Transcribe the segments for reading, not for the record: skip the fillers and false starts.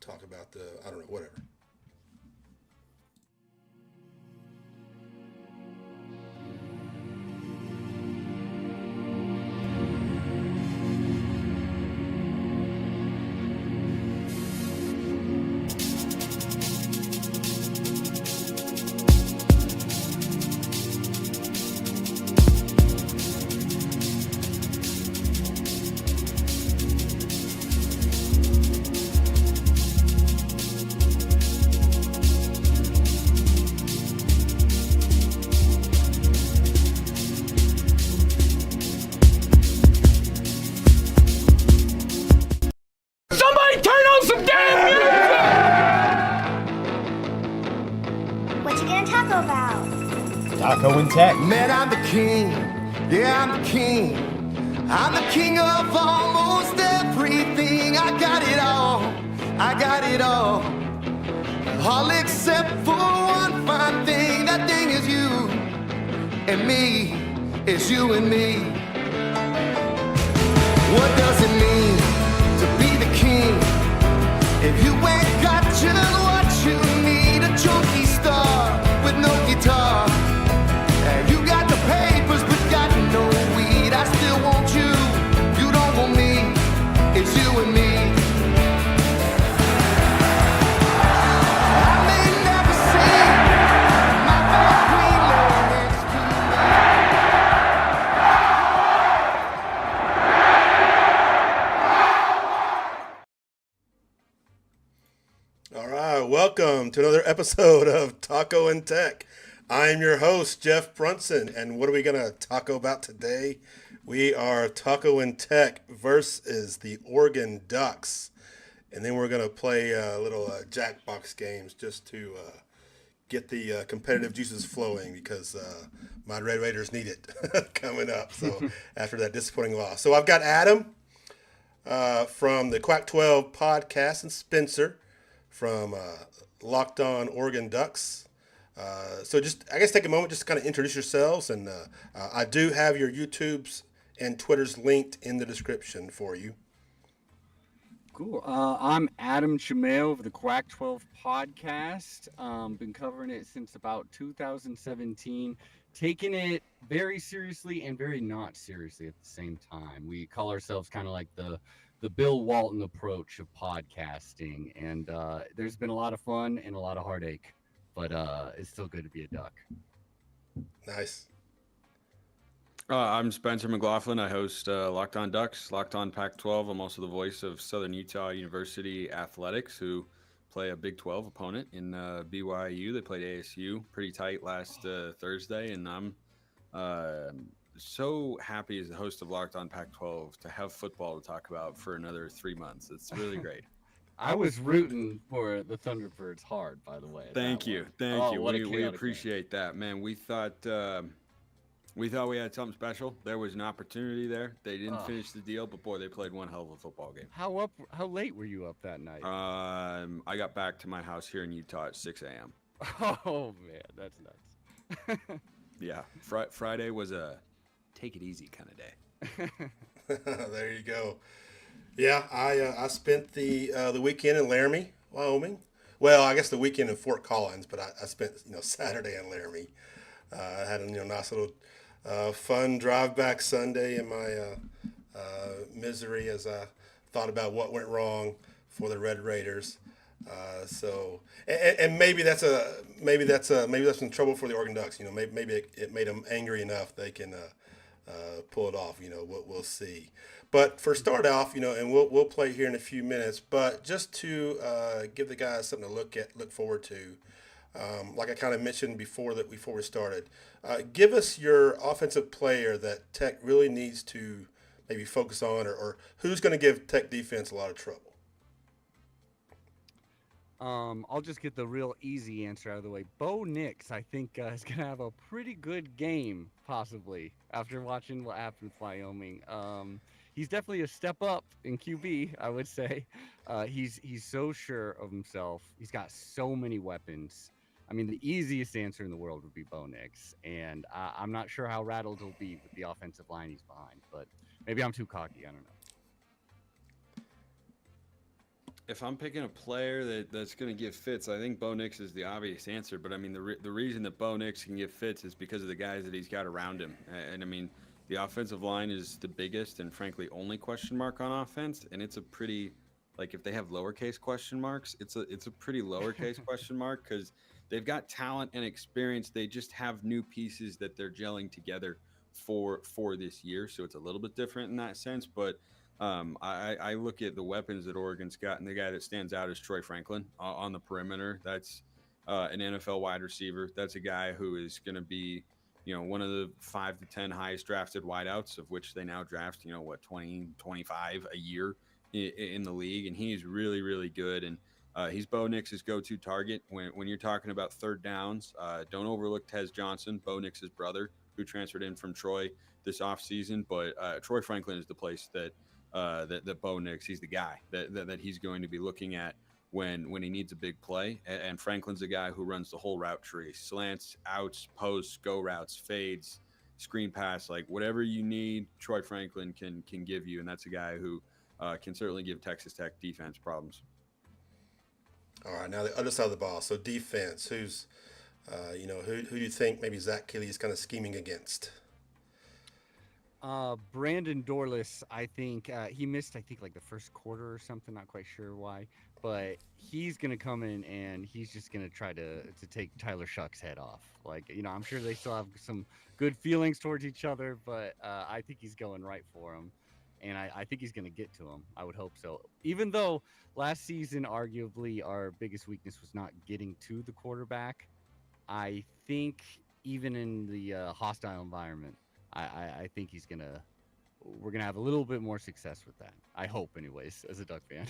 talk about the, I don't know, whatever. Somebody turn on some damn music! What you gonna talk about? Taco and Tech. Man, I'm the king. Yeah, I'm the king. I'm the king of almost everything. I got it all. I got it all. All except for one fine thing. That thing is you and me. It's you and me. What does it mean to be the king? If you ain't got just what you need, a junkie star with no guitar. And you got the papers but got no weed. I still want you, you don't want me. It's you and me. I may never see my fair Greenland. It's too All right, welcome to another episode of Taco and Tech. I'm your host, Jeff Brunson, and what are we going to talk about today? We are Taco and Tech versus the Oregon Ducks, and then we're going to play a little Jackbox games just to get the competitive juices flowing because my Red Raiders need it coming up. So after that disappointing loss. So I've got Adam from the Quack 12 podcast and Spencer from Locked On Oregon Ducks. So just, I guess, take a moment just to kind of introduce yourselves. And I do have your YouTubes and Twitters linked in the description for you. Cool. I'm Adam Chamail of the Quack 12 podcast. Been covering it since about 2017. Taking it very seriously and very not seriously at the same time. We call ourselves kind of like the Bill Walton approach of podcasting. And there's been a lot of fun and a lot of heartache. But it's still good to be a Duck. Nice. I'm Spencer McLaughlin. I host Locked On Ducks, Locked On Pac-12. I'm also the voice of Southern Utah University Athletics, who play a Big 12 opponent in BYU. They played ASU pretty tight last Thursday, and I'm so happy as the host of Locked On Pac-12 to have football to talk about for another 3 months. It's really great. I was rooting for the Thunderbirds hard, by the way. Thank you. We appreciate that, man. We thought we had something special. There was an opportunity there. They didn't finish the deal, but boy, they played one hell of a football game. How late were you up that night? I got back to my house here in Utah at 6 a.m. Oh man, that's nuts. Yeah, Friday was a take it easy kind of day. There you go. Yeah, I spent the weekend in Laramie, Wyoming. Well, I guess the weekend in Fort Collins, but I spent Saturday in Laramie. I had a nice little fun drive back Sunday in my misery as I thought about what went wrong for the Red Raiders. So maybe that's some trouble for the Oregon Ducks. Maybe it made them angry enough they can pull it off. We'll see. But for start off, and we'll play here in a few minutes. But just to give the guys something to look forward to, like I kind of mentioned before we started, give us your offensive player that Tech really needs to maybe focus on, or who's going to give Tech defense a lot of trouble. I'll just get the real easy answer out of the way. Bo Nix, I think, is going to have a pretty good game, possibly, after watching what happened with Wyoming. He's definitely a step up in QB, I would say. He's so sure of himself. He's got so many weapons. I mean, the easiest answer in the world would be Bo Nix, and I'm not sure how rattled he'll be with the offensive line he's behind, but maybe I'm too cocky. I don't know. If I'm picking a player that's going to give fits, I think Bo Nix is the obvious answer. But I mean, the reason that Bo Nix can give fits is because of the guys that he's got around him. And I mean, the offensive line is the biggest and frankly only question mark on offense. And it's a pretty, like, if they have lowercase question marks, it's a pretty lowercase question mark because they've got talent and experience. They just have new pieces that they're gelling together for this year. So it's a little bit different in that sense. But I look at the weapons that Oregon's got, and the guy that stands out is Troy Franklin on the perimeter. That's an NFL wide receiver. That's a guy who is going to be, one of the 5 to 10 highest drafted wideouts, of which they now draft, 20, 25 a year in the league. And he's really, really good. And he's Bo Nix's go-to target. When you're talking about third downs, don't overlook Tez Johnson, Bo Nix's brother, who transferred in from Troy this offseason. But Troy Franklin is the place that Bo Nix, he's the guy that he's going to be looking at when he needs a big play. And Franklin's the guy who runs the whole route tree: slants, outs, posts, go routes, fades, screen pass, like whatever you need, Troy Franklin can give you. And that's a guy who can certainly give Texas Tech defense problems. All right, now the other side of the ball. So defense, who's, who do you think maybe Zach Kelly is kind of scheming against? Brandon Dorless, I think he missed, like the first quarter or something. Not quite sure why, but he's gonna come in and he's just gonna try to take Tyler Shuck's head off. Like, I'm sure they still have some good feelings towards each other, but I think he's going right for him, and I think he's gonna get to him. I would hope so. Even though last season, arguably, our biggest weakness was not getting to the quarterback, I think even in the hostile environment, I think we're gonna have a little bit more success with that. I hope, anyways, as a Duck fan.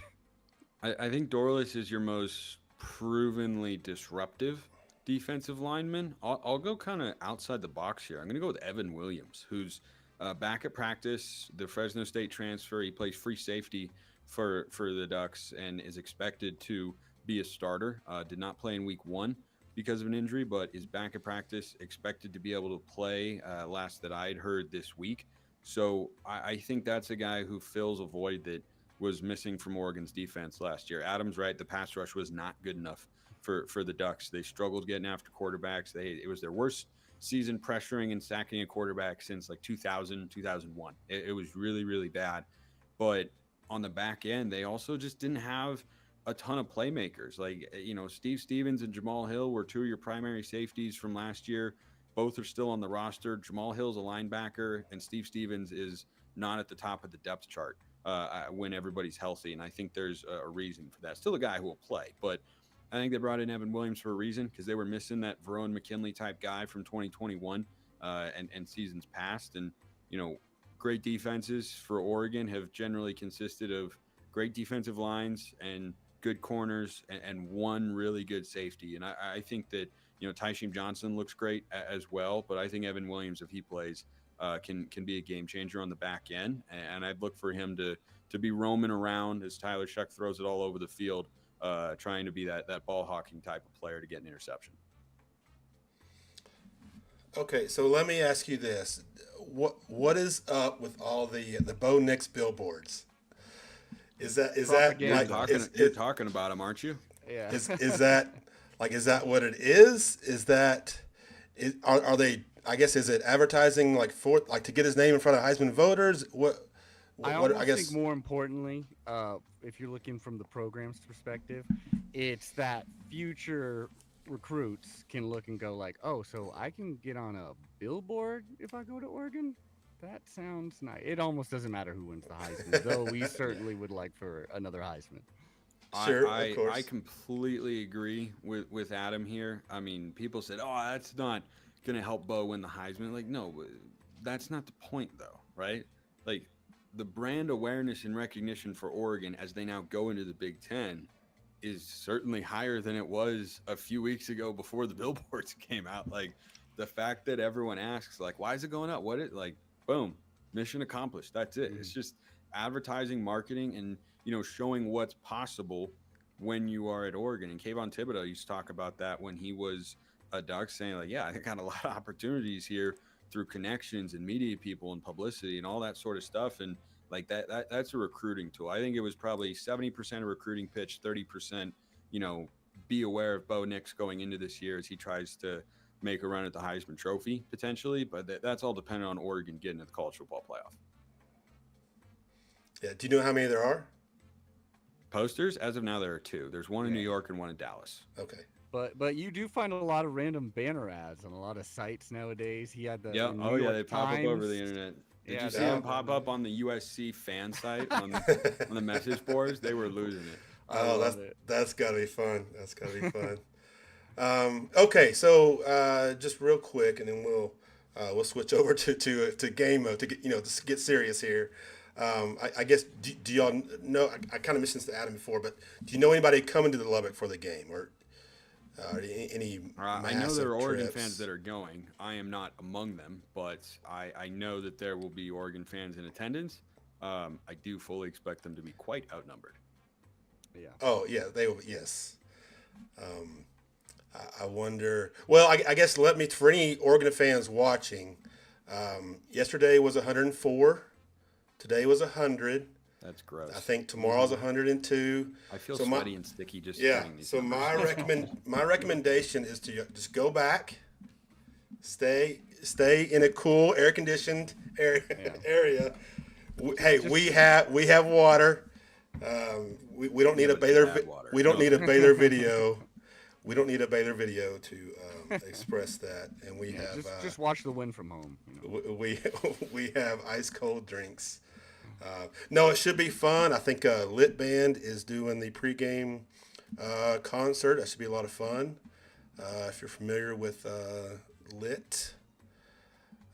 I think Dorless is your most provenly disruptive defensive lineman. I'll go kind of outside the box here. I'm going to go with Evan Williams, who's back at practice, the Fresno State transfer. He plays free safety for the Ducks and is expected to be a starter. Did not play in week 1 because of an injury, but is back at practice, expected to be able to play last that I'd heard this week. So I think that's a guy who fills a void that was missing from Oregon's defense last year. Adam's right. The pass rush was not good enough for the Ducks. They struggled getting after quarterbacks. It was their worst season pressuring and sacking a quarterback since like 2000, 2001. It was really, really bad. But on the back end, they also just didn't have a ton of playmakers. Like, Steve Stevens and Jamal Hill were 2 of your primary safeties from last year. Both are still on the roster. Jamal Hill's a linebacker, and Steve Stevens is not at the top of the depth chart when everybody's healthy. And I think there's a reason for that. Still a guy who will play, but I think they brought in Evan Williams for a reason, because they were missing that Verone McKinley type guy from 2021 and seasons past. And, great defenses for Oregon have generally consisted of great defensive lines and good corners and one really good safety. And I think that, Tyshim Johnson looks great as well, but I think Evan Williams, if he plays, can be a game changer on the back end. And I'd look for him to be roaming around as Tyler Shuck throws it all over the field, trying to be that ball hawking type of player to get an interception. Okay, so let me ask you this: what is up with all the Bo Nix billboards? Is that Propaganda. like You're talking about him, aren't you? Yeah. is that what it is? Are they? I guess, is it advertising to get his name in front of Heisman voters? I think more importantly, if you're looking from the program's perspective, it's that future recruits can look and go like, oh, so I can get on a billboard if I go to Oregon? That sounds nice. It almost doesn't matter who wins the Heisman, though we certainly would like for another Heisman. Sure, of course. I completely agree with Adam here. I mean, people said, oh, that's not going to help Bo win the Heisman. Like, no, that's not the point, though, right? Like, the brand awareness and recognition for Oregon as they now go into the Big Ten is certainly higher than it was a few weeks ago before the billboards came out. Like, the fact that everyone asks, like, why is it going up? Boom, mission accomplished. That's it. Mm-hmm. It's just advertising, marketing, and, showing what's possible when you are at Oregon. And Kayvon Thibodeau used to talk about that when he was a Duck, saying like, yeah, I got a lot of opportunities here through connections and media people and publicity and all that sort of stuff. And Like that's a recruiting tool. I think it was probably 70% a recruiting pitch, 30%, be aware of Bo Nix going into this year as he tries to make a run at the Heisman Trophy potentially. But that's all dependent on Oregon getting to the college football playoff. Yeah. Do you know how many there are? Posters, as of now, there are 2. There's one in New York and one in Dallas. Okay. But you do find a lot of random banner ads on a lot of sites nowadays. He had the Yeah. New Oh, yeah. York They pop up over the Times. internet. Did Yeah, you see they them have pop one. up on the USC fan site on the message boards? They were losing it. I Oh, love it. that's gotta be fun. That's gotta be fun. Okay, so just real quick, and then we'll switch over to game mode to get serious here. I guess do y'all know? I kind of mentioned this to Adam before, but do you know anybody coming to the Lubbock for the game, or any I know there are Oregon trips? fans that are going. I am not among them, but I know that there will be Oregon fans in attendance. I do fully expect them to be quite outnumbered. Yeah. Oh yeah, they will. Yes. I wonder. Well, I guess for any Oregon fans watching, yesterday was 104. Today was 100. That's gross. I think tomorrow's 102. I feel so sweaty and sticky just Yeah. hearing these So numbers. my recommendation is to just go back, stay in a cool, air conditioned area. Hey, we have water. We don't need a Baylor. We don't need a Baylor video. We don't need a Baylor video to express that, and we have just watch the win from home. we have ice cold drinks. No, it should be fun. I think Lit Band is doing the pregame concert. That should be a lot of fun. If you're familiar with Lit,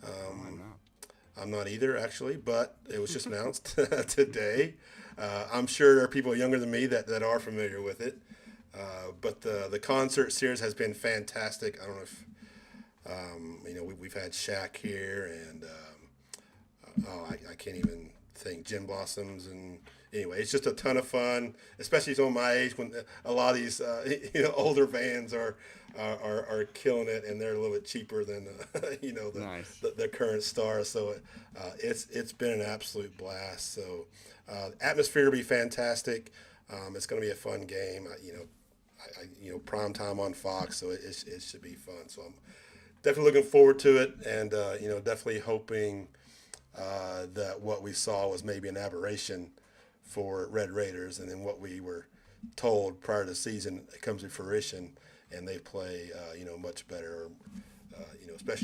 I'm not either actually, but it was just announced today. I'm sure there are people younger than me that are familiar with it. But the concert series has been fantastic. I don't know if we've had Shaq here, and I can't even think Gin Blossoms, and anyway, it's just a ton of fun, especially someone my age when a lot of these older bands are killing it, and they're a little bit cheaper than the current stars. So it's been an absolute blast. So atmosphere will be fantastic. It's going to be a fun game. Prime time on Fox, so it should be fun. So I'm definitely looking forward to it, and definitely hoping that what we saw was maybe an aberration for Red Raiders, and then what we were told prior to the season comes to fruition, and they play much better.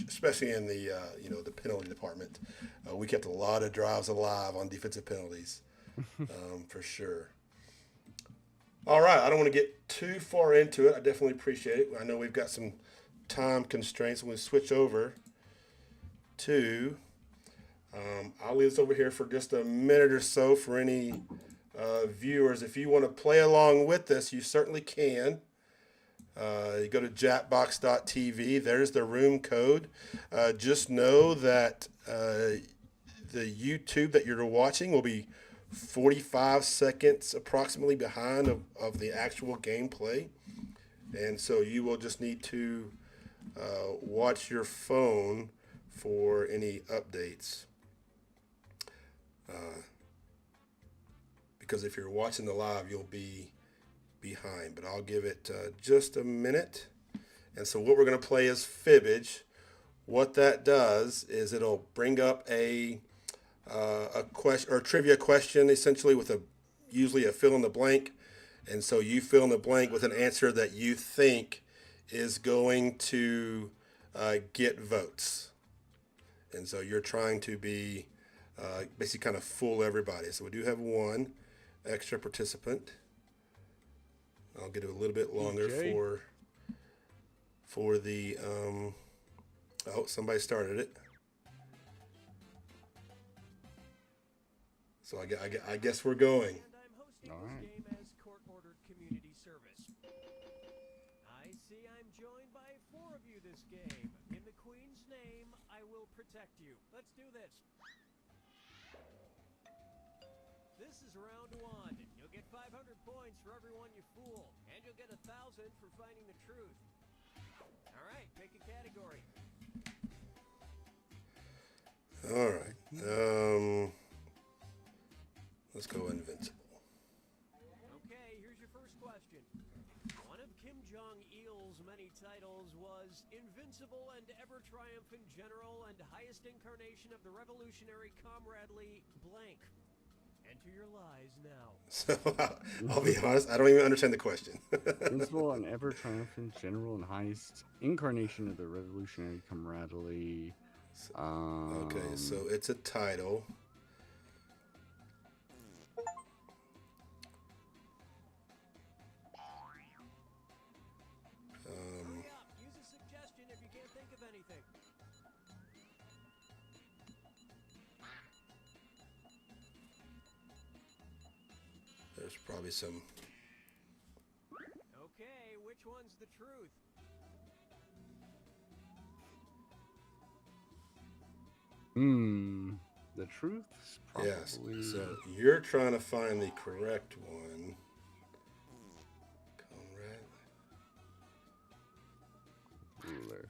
Especially in the penalty department, we kept a lot of drives alive on defensive penalties, for sure. All right, I don't want to get too far into it. I definitely appreciate it. I know we've got some time constraints. I'm going to switch over to. I'll leave this over here for just a minute or so for any viewers. If you want to play along with this, you certainly can. You go to jackbox.tv. There's the room code. Just know that the YouTube that you're watching will be 45 seconds approximately behind of the actual gameplay. And so you will just need to watch your phone for any updates. Because if you're watching the live, you'll be behind. But I'll give it just a minute. And so what we're going to play is Fibbage. What that does is it'll bring up a question or trivia question, essentially with usually a fill in the blank. And so you fill in the blank with an answer that you think is going to get votes. And so you're trying to be basically kind of fool everybody. So we do have one extra participant. I'll get it a little bit longer for the somebody started it. So I guess we're going. All right. As court-ordered community service. I see I'm joined by 4 of you this game. In the Queen's name, I will protect you. Let's do this. This is round 1. You'll get 500 points for everyone you fool, and you'll get 1,000 for finding the truth. All right, pick a category. All right. Let's go Invincible. Okay, here's your first question. One of Kim Jong-il's many titles was Invincible and Ever-Triumphant General and highest incarnation of the revolutionary comradely blank. Enter your lies now. So I'll be honest, I don't even understand the question. Invincible and ever triumphant general and highest incarnation of the revolutionary camaraderie. Okay, so it's a title. Hurry up. Use a suggestion if you can't think of anything. There's probably some. Okay, which one's the truth? The truth's probably. Yes. So you're trying to find the correct one. Conrad. Ruler.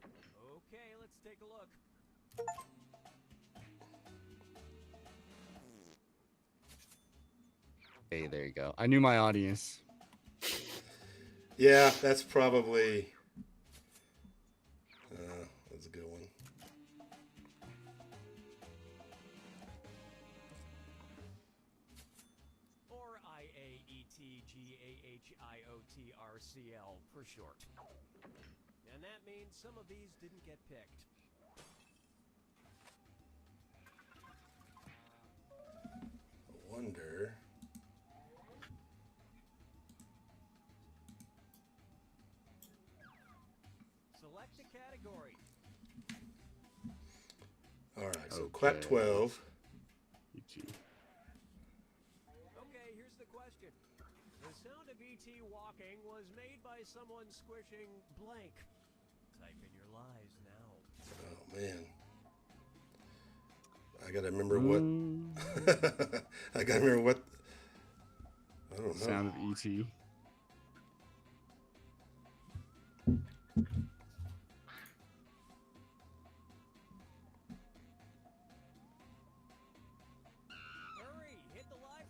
Okay, let's take a look. Hey, there you go. I knew my audience. Yeah, that's probably. That's a good one. Or IAETGAHIOTRCL for short. And that means some of these didn't get picked. I wonder. Select a category. All right, so Quack 12. E.T. Okay, here's the question. The sound of E.T. walking was made by someone squishing blank. Type in your lies now. Oh man, I gotta remember what. I gotta remember what. I don't know. Sound of E.T. Hurry, hit the live.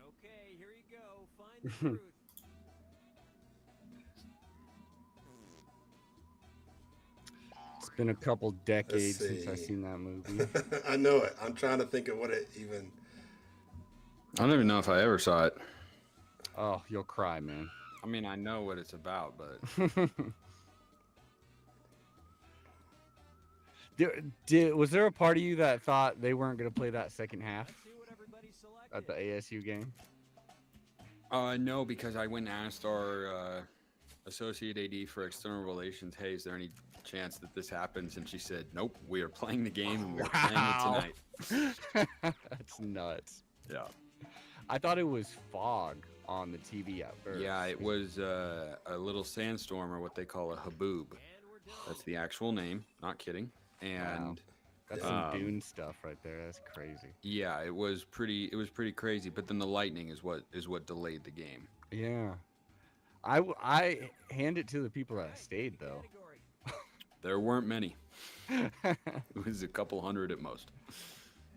Okay, here you go. Find the truth. It's been a couple decades Let's since I've see. seen that movie. I know it. I'm trying to think of what it even. I don't even know if I ever saw it. Oh, you'll cry, man. I mean, I know what it's about, but Was there a part of you that thought they weren't going to play that second half Let's see what everybody selected. at the ASU game? no, because I went and asked our associate AD for external relations, hey, is there any chance that this happens? And she said, nope, we are playing the game and we're playing Wow. it tonight. That's nuts. Yeah. I thought it was fog on the TV at first. Yeah, it was a little sandstorm, or what they call a haboob. And we're done. That's the actual name. Not kidding. And That's some Um, Dune stuff right there. That's crazy. yeah, it was pretty crazy. But then the lightning is what delayed the game. Yeah. I hand it to the people that stayed though. Category. There weren't many. It was a couple hundred at most.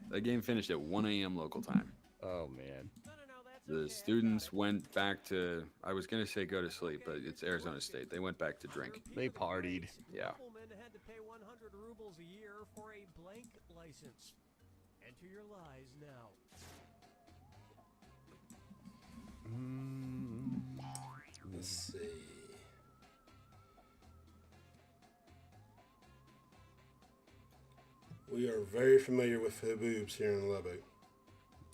The game finished at 1 a.m. local time. Oh man. No, that's The okay. students went back to, I was going to say go to sleep, but it's Arizona State. They went back to drink. They partied. Yeah. Noblemen had to pay 100 rubles a year for a blank license. Enter your lies now. Let's see. We are very familiar with haboobs here in Lubbock.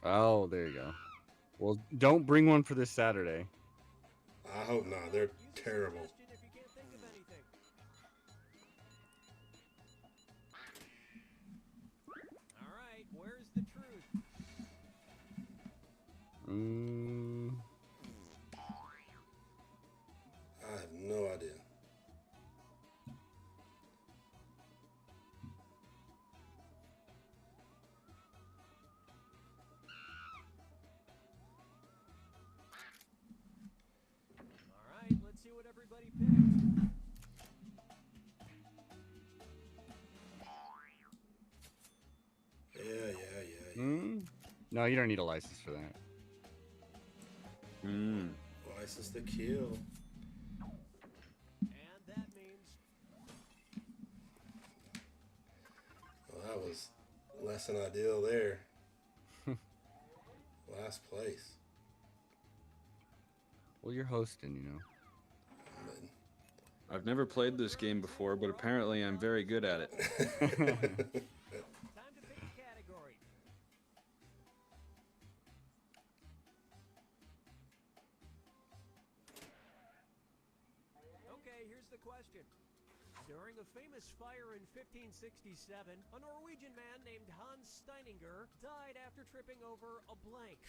Oh, there you go. Well, don't bring one for this Saturday. I hope not. They're Use a terrible. suggestion if you can't think of anything. All right, where's the truth? I have no idea. All right, let's see what everybody No, you don't need a license for that. License to kill. And that means Well, that was less than ideal there. Last place. Well, you're hosting, you know. But I've never played this game before, but apparently I'm very good at it. time to pick a category. Okay, here's the question. During a famous fire in 1567, a Norwegian man named Hans Steininger died after tripping over a blank.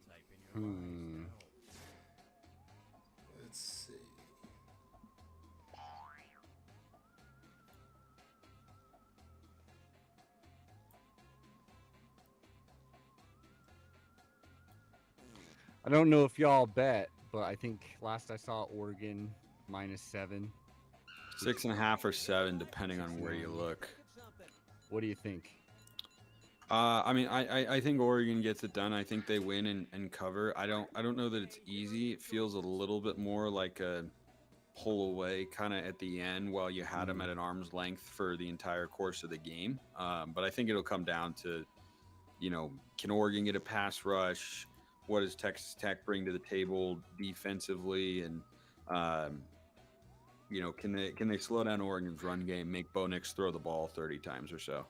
Type in your lies now. let's see. I don't know if y'all bet, but I think last I saw Oregon -7. 6.5 or 7, depending on where you look. What do you think? I mean, I think Oregon gets it done. I think they win and cover. I don't know that it's easy. It feels a little bit more like a pull away kind of at the end while you had them at an arm's length for the entire course of the game. But I think it'll come down to, can Oregon get a pass rush? What does Texas Tech bring to the table defensively? And, can they slow down Oregon's run game, make Bo Nix throw the ball 30 times or so?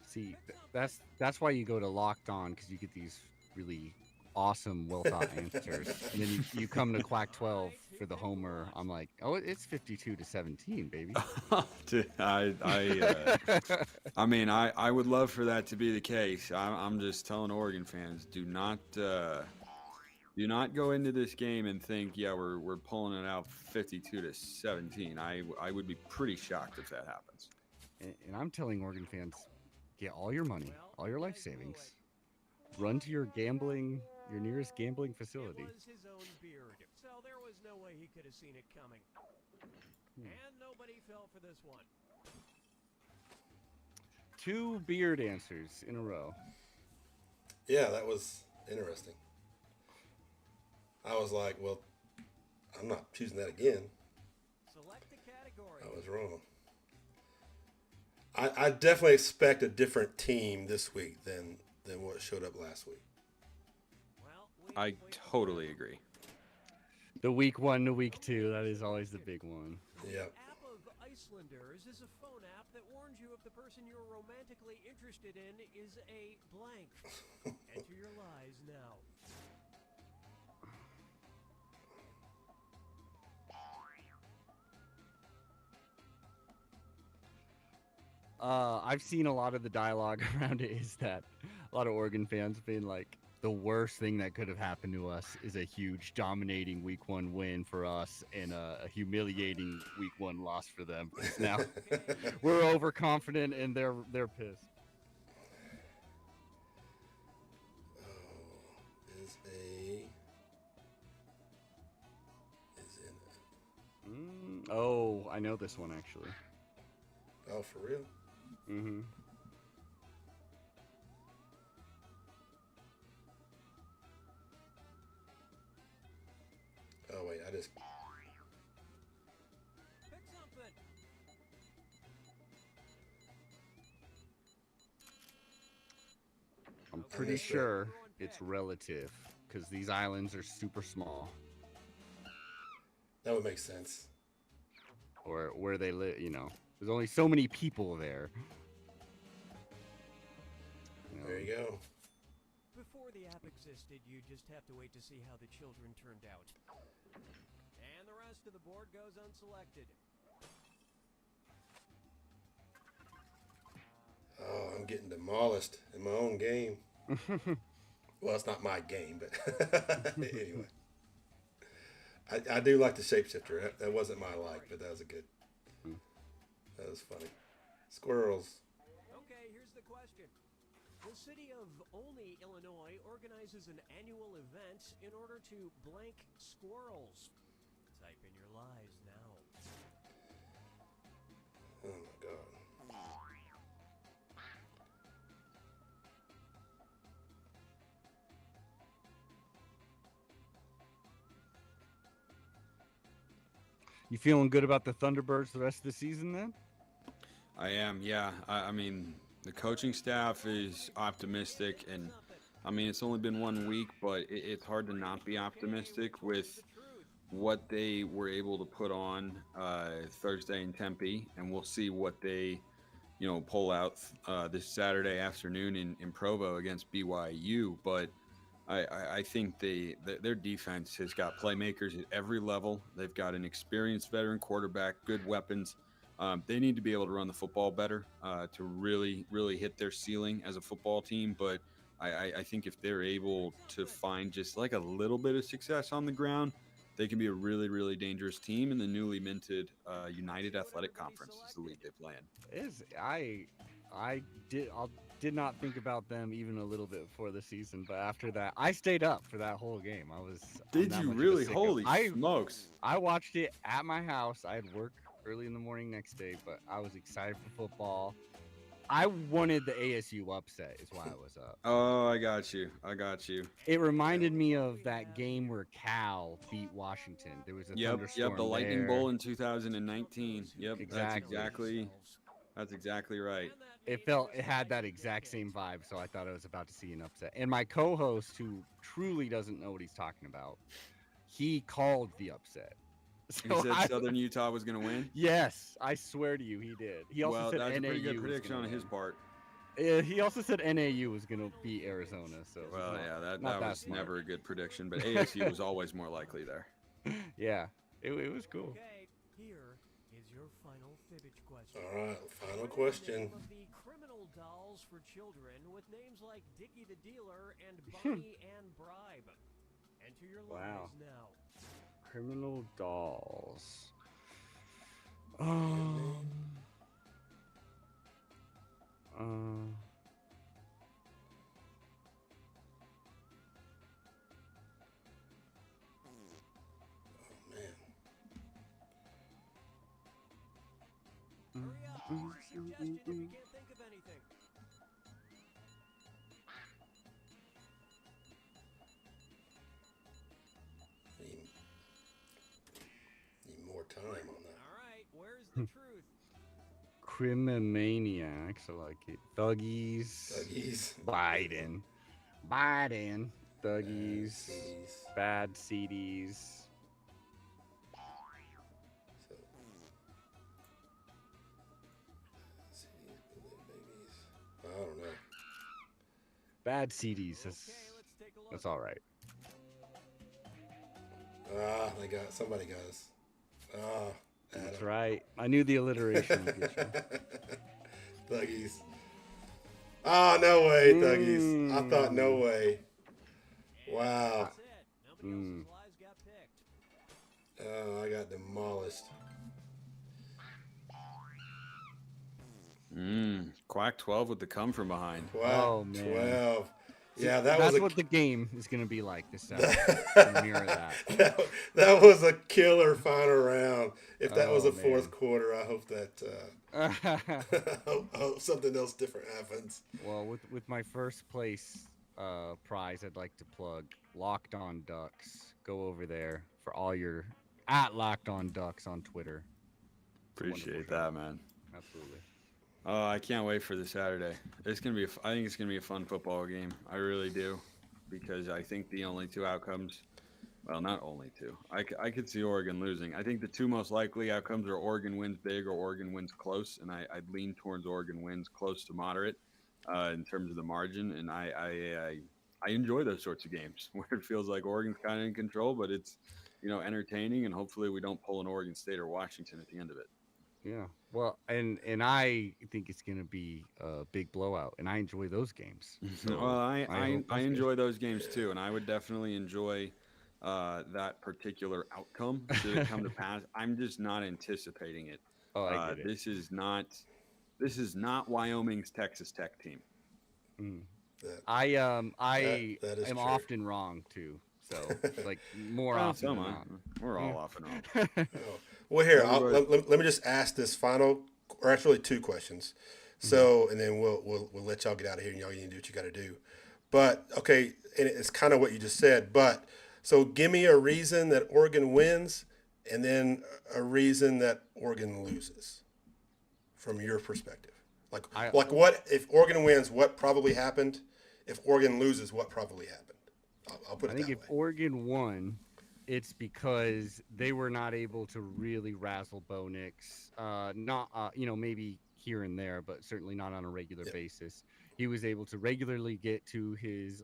See, that's why you go to Locked On, because you get these really awesome, well thought answers. And then you come to Quack 12 for the homer. I'm like, oh, it's 52-17, baby. Dude, I mean, I would love for that to be the case. I'm just telling Oregon fans, do not go into this game and think, yeah, we're pulling it out 52-17. I would be pretty shocked if that happens. And I'm telling Oregon fans, get all your money, all your life savings, run to your nearest gambling facility. It was his own beard, so there was no way he could have seen it coming. And nobody fell for this one. 2 beard answers in a row. Yeah, that was interesting. I was like, well, I'm not choosing that again. Select a category. I was wrong. I definitely expect a different team this week than what showed up last week. Well, I totally agree. The week 1 to week 2, that is always the big one. Yep. app of Icelanders is a phone app that warns you if the person you're romantically interested in is a blank. Enter your lies now. I've seen a lot of the dialogue around it is that a lot of Oregon fans being like, the worst thing that could have happened to us is a huge dominating week 1 win for us and a humiliating week 1 loss for them. Because now we're overconfident and they're pissed. Oh, I know this one actually. Oh, for real? Mm-hmm. Oh, wait, I just... Pick something. I'm pretty sure it's relative because these islands are super small. That would make sense. Or where they live, there's only so many people there. There you go. Before the app existed, you just have to wait to see how the children turned out. And the rest of the board goes unselected. Oh, I'm getting demolished in my own game. Well, it's not my game, but anyway. I do like the shapeshifter. That wasn't my like, but that was that was funny. Squirrels. Okay, here's the question. The city of Olney, Illinois organizes an annual event in order to blank squirrels. Type in your lies now. Oh my god. You feeling good about the Thunderbirds the rest of the season then? I am, yeah. I mean, the coaching staff is optimistic, and I mean, it's only been 1 week, but it's hard to not be optimistic with what they were able to put on Thursday in Tempe, and we'll see what they, pull out this Saturday afternoon in Provo against BYU. But I think their defense has got playmakers at every level. They've got an experienced veteran quarterback, good weapons. They need to be able to run the football better to really, really hit their ceiling as a football team. But I think if they're able to find just like a little bit of success on the ground, they can be a really, really dangerous team in the newly minted United Athletic Conference is the league they play in. I did not think about them even a little bit before the season, but after that, I stayed up for that whole game. I'm Did that you much of a really? sicko. Holy smokes. I watched it at my house. I had work early in the morning next day, but I was excited for football. I wanted the ASU upset, is why I was up. Oh, I got you. It reminded me of that game where Cal beat Washington. There was a thunderstorm the Lightning there. Bowl in 2019. Yep, Exactly. that's exactly right. It had that exact same vibe, so I thought I was about to see an upset. And my co-host, who truly doesn't know what he's talking about, he called the upset. He said Southern Utah was going to win. Yes, I swear to you, he did. He also said that's NAU a pretty good was prediction gonna on his win. part. He also said NAU was going to beat Arizona. So that not was smart. never a good prediction, but ASU was always more likely there. Yeah, it was cool. Okay, here is your final fibbage question. All right, final question. Of the criminal dolls for children with names like Dickie the Dealer and Bonnie and Bribe. Enter your Wow. lines now. Criminal dolls. Man. Hurry up, more suggestions if you can't think of anything. Need more time on that. All right, where's the truth? Crimimaniacs, I like it. Thuggies. Thuggies. Biden. Thuggies. CDs. Bad CDs. So, CDs, babies. I don't know. Bad CDs. Okay, let's take a look. That's all right. Somebody got us. That's Adam. right. I knew the alliteration would get you. Thuggies. Oh, no way, Thuggies. I thought no way. Wow. That's it. Nobody else's lies got picked. Oh, I got demolished. Quack 12 with the come from behind. Wow. Oh, man. 12. Yeah, That's what the game is going to be like this Saturday. Mirror that. that was a killer final round. If that was Oh, a fourth man. quarter, I hope that I hope something else different happens. Well, with my first place prize, I'd like to plug Locked On Ducks. Go over there for all your at Locked On Ducks on Twitter. Appreciate that, man. Absolutely. Oh, I can't wait for the Saturday. It's gonna be. I think it's gonna be a fun football game. I really do, because I think the only two outcomes. Well, not only two. I could see Oregon losing. I think the two most likely outcomes are Oregon wins big or Oregon wins close, and I'd lean towards Oregon wins close to moderate in terms of the margin. And I enjoy those sorts of games where it feels like Oregon's kind of in control, but it's entertaining, and hopefully we don't pull an Oregon State or Washington at the end of it. Yeah. Well, and I think it's going to be a big blowout, and I enjoy those games. So Well, I hope that's enjoy those games too, and I would definitely enjoy that particular outcome should it come to pass. I'm just not anticipating it. Oh, I get it. This is not Wyoming's Texas Tech team. That- I that is am true. often wrong too. So like more often than not. We're all often wrong. Oh. Well, here, let me just ask this final, or actually two questions. So, and then we'll let y'all get out of here, and y'all need to do what you got to do. But okay, and it's kind of what you just said. But so, give me a reason that Oregon wins, and then a reason that Oregon loses from your perspective. Like what if Oregon wins? What probably happened? If Oregon loses, what probably happened? I'll put it I think that if way. Oregon won, it's because they were not able to really razzle Bo Nix. Not, maybe here and there, but certainly not on a regular Yeah. basis. He was able to regularly get to his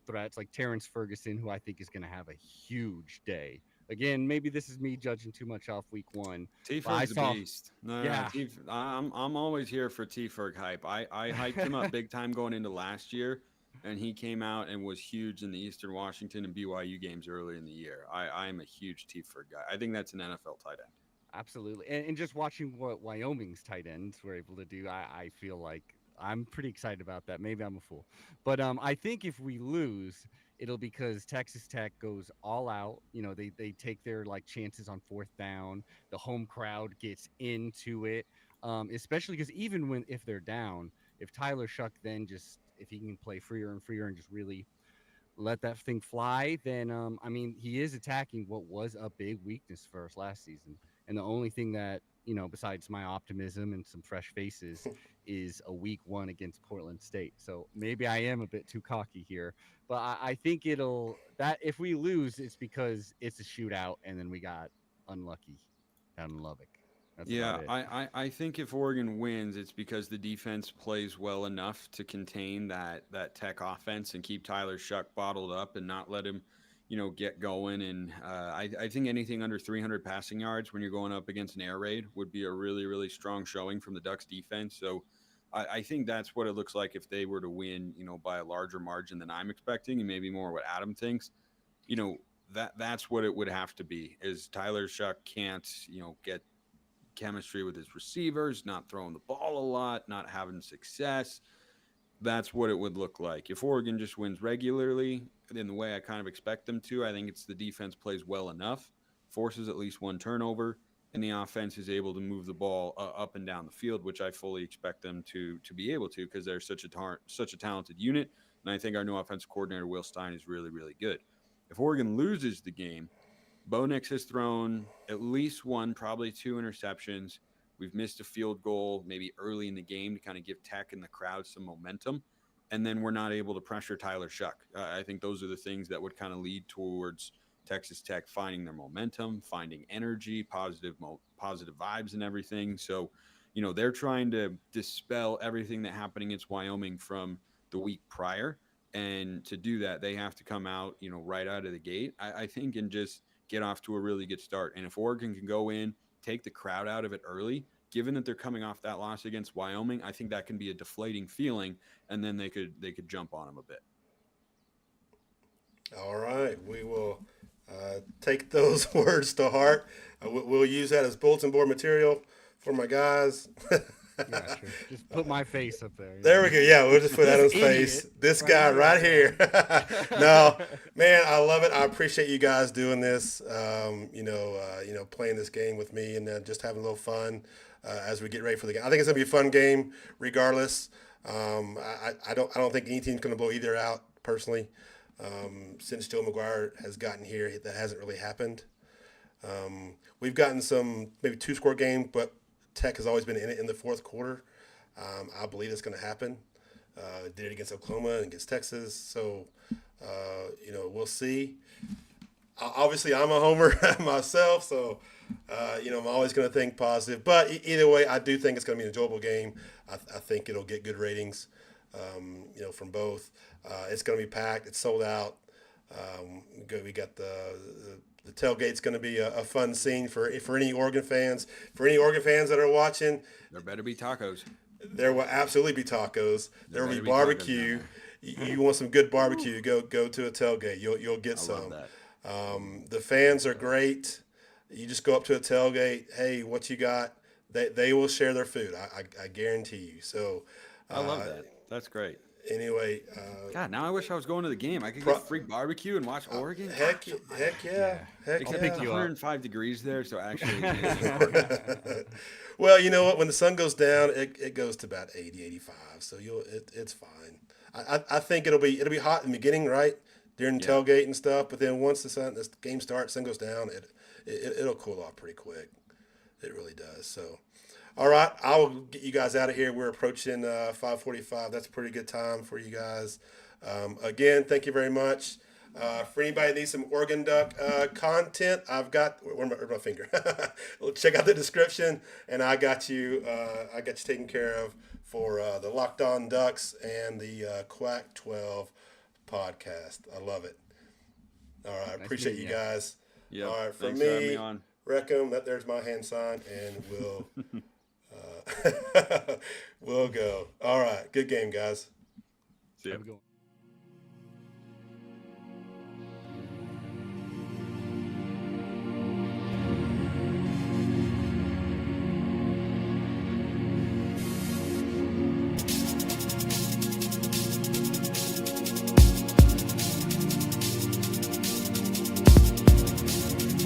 threats, like Terrence Ferguson, who I think is going to have a huge day. Again, maybe this is me judging too much off week one, but I T-Ferg's a saw, beast. No, yeah, I'm always here for T-Ferg hype. I hyped him up big time going into last year, and he came out and was huge in the Eastern Washington and BYU games early in the year. I'm a huge T-Ferg guy. I think that's an NFL tight end. absolutely. And just watching what Wyoming's tight ends were able to do, I feel like I'm pretty excited about that. Maybe I'm a fool. But I think if we lose, it'll because Texas Tech goes all out. They take their like chances on fourth down. The home crowd gets into it. Especially because even if they're down, if Tyler Shuck then just if he can play freer and freer and just really let that thing fly, then I mean he is attacking what was a big weakness for us last season. And the only thing that, besides my optimism and some fresh faces, is a week one against Portland State. So maybe I am a bit too cocky here, but I think that if we lose, it's because it's a shootout and then we got unlucky down in Lubbock. That's about Yeah, it. I think if Oregon wins, it's because the defense plays well enough to contain that Tech offense and keep Tyler Shuck bottled up and not let him, get going. And I think anything under 300 passing yards when you're going up against an air raid would be a really, really strong showing from the Ducks defense. So I think that's what it looks like if they were to win, by a larger margin than I'm expecting, and maybe more what Adam thinks. That's what it would have to be. Is Tyler Shuck can't, get chemistry with his receivers, not throwing the ball a lot, not having success. That's what it would look like. If Oregon just wins regularly in the way I kind of expect them to, I think it's the defense plays well enough, forces at least one turnover, and the offense is able to move the ball up and down the field, which I fully expect them to be able to because they're such a talented unit. And I think our new offensive coordinator, Will Stein, is really, really good. If Oregon loses the game, Bo Nix has thrown at least one, probably two interceptions. We've missed a field goal maybe early in the game to kind of give Tech and the crowd some momentum. And then we're not able to pressure Tyler Shuck. I think those are the things that would kind of lead towards Texas Tech finding their momentum, finding energy, positive vibes and everything. So, they're trying to dispel everything that happened against Wyoming from the week prior. And to do that, they have to come out, right out of the gate, I think, and just get off to a really good start. And if Oregon can go in, take the crowd out of it early, given that they're coming off that loss against Wyoming, I think that can be a deflating feeling, and then they could jump on them a bit. All right, we will take those words to heart. We'll use that as bulletin board material for my guys. Yeah, sure. Just put my face up there. There we go. Yeah, we'll just put Adam's face. This guy right here. No, man, I love it. I appreciate you guys doing this. Playing this game with me and just having a little fun as we get ready for the game. I think it's gonna be a fun game, regardless. I don't think any team's gonna blow either out personally. Since Joe McGuire has gotten here, that hasn't really happened. We've gotten some maybe 2-score game, but Tech has always been in it in the fourth quarter. I believe it's going to happen. Did it against Oklahoma and against Texas. So, we'll see. Obviously, I'm a homer myself, so, I'm always going to think positive. But either way, I do think it's going to be an enjoyable game. I think it'll get good ratings, from both. It's going to be packed. It's sold out. We got the tailgate's going to be a fun scene for any Oregon fans. For any Oregon fans that are watching, There better be tacos. there will absolutely be tacos. There will be barbecue. You want some good barbecue? Go to a tailgate. You'll get some. Love that. The fans are great. You just go up to a tailgate. Hey, what you got? They will share their food. I guarantee you. So I love that. That's great. Anyway, God, now I wish I was going to the game. I could get free barbecue and watch Oregon. heck yeah, heck Except yeah. it's 105 degrees there, so actually. Well, you know what? When the sun goes down, it goes to about 80, 85. So it's fine. I think it'll be hot in the beginning, right? During the tailgate and stuff. But then once the game starts, sun goes down, it'll cool off pretty quick. It really does. So, all right, I'll get you guys out of here. We're approaching 5:45. That's a pretty good time for you guys. Again, thank you very much. For anybody that needs some Oregon Duck content, I've got where's my finger. Well, check out the description, and I got you. I got you taken care of for the Locked On Ducks and the Quack 12 podcast. I love it. All right, Nice appreciate meeting you ya. guys. Yeah. All right, for Thanks for having me, me on. Reckham, there's my hand sign, and we'll we'll go. All right, good game, guys. See ya. Have a good one.